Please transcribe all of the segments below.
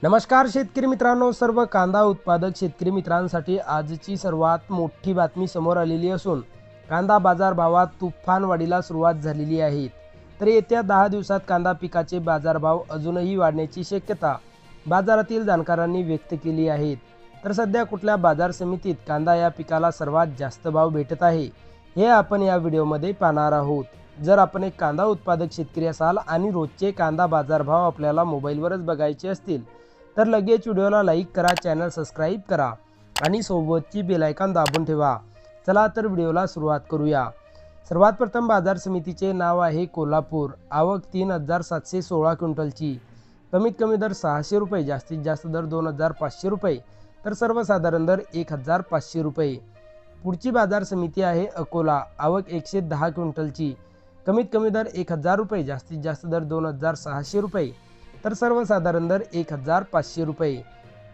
नमस्कार शेतकरी मित्रांनो, सर्व कांदा उत्पादक शेतकरी मित्रांसाठी आजची सर्वात मोठी बातमी समोर आलेली असून कांदा बाजार भावात तुफान वाढीला सुरुवात झालेली आहे। तर येत्या 10 दिवसात कांदा पिकाचे बाजारभाव अजूनही वाढण्याची शक्यता बाजारातील जाणकारांनी व्यक्त केली आहे। तर सध्या कुठल्या बाजार समितीत कांदा या पिकाला सर्वात जास्त भाव भेटत आहे हे आपण या व्हिडिओमध्ये पाहणार आहोत। जर आपण एक कांदा उत्पादक शेतकरी असाल आणि रोजचे कांदा बाजारभाव आपल्याला मोबाईलवरच बघायचे असतील तर लगेच व्हिडिओला लाईक करा, चॅनल सबस्क्राईब करा आणि सोबतची बेल आयकॉन दाबून ठेवा। चला तर व्हिडिओला सुरुवात करूया। सर्वात प्रथम बाजार समितीचे नाव आहे कोल्हापूर। आवक 3716 क्विंटलची। कमीत कमी दर 600 रुपये, जास्तीत जास्त दर 2500 रुपये, तर सर्वसाधारण दर 1500 रुपये। पुढची बाजार समिती आहे अकोला। आवक 110 क्विंटलची। कमीत कमी दर 1000 रुपये, जास्तीत जास्त दर 2600 रुपये, तर सर्वसाधारण दर 1500 रुपये।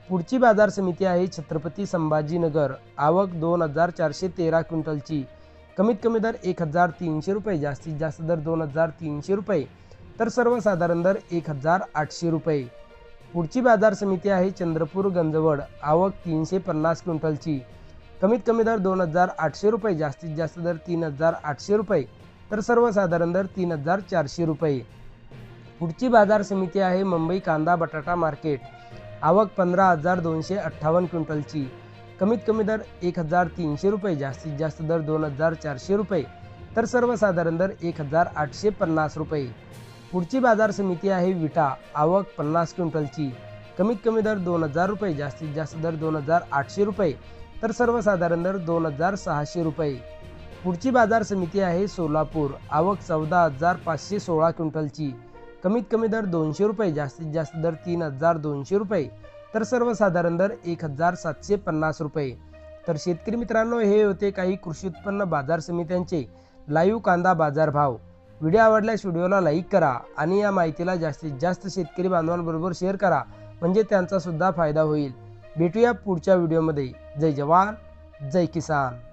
पुढची बाजार समिती आहे छत्रपती संभाजीनगर। आवक 2413 क्विंटलची। कमीत कमी दर 1300 रुपये, जास्तीत जास्त दर 2300 रुपये, तर सर्वसाधारण दर 1800 रुपये। पुढची बाजार समिती आहे चंद्रपूर गंजवड। आवक 350 क्विंटलची। कमीत कमी दर 2800 रुपये, जास्तीत जास्त दर 3800 रुपये, तर सर्वसाधारण दर 3400 रुपये। पुढची बाजार समिती आहे मुंबई कांदा बटाटा मार्केट। आवक 15258 क्विंटलची। कमीत कमी दर 1300 रुपये, जास्तीत जास्त दर 2400 रुपये, तर सर्वसाधारण दर 1850 रुपये। पुढची बाजार समिती आहे विटा। आवक 50 क्विंटलची। कमीत कमी दर 2000 रुपये, जास्तीत जास्त दर 2800 रुपये, तर सर्वसाधारण दर 2600 रुपये। पुढची बाजार समिती आहे सोलापूर। आवक 14516 क्विंटलची। कमीत कमी दर 200 रुपये, जास्तीत जास्त दर 3200 रुपये, तर सर्वसाधारण दर 1750 रुपये। तर शेतकरी मित्रांनो, हे होते काही कृषी उत्पन्न बाजार समित्यांचे लाईव्ह कांदा बाजारभाव। व्हिडिओ आवडल्यास व्हिडिओला लाईक करा आणि या माहितीला जास्तीत जास्त शेतकरी बांधवांबरोबर शेअर करा, म्हणजे त्यांचा सुद्धा फायदा होईल। भेटूया पुढच्या व्हिडिओमध्ये। जय जवान, जय किसान।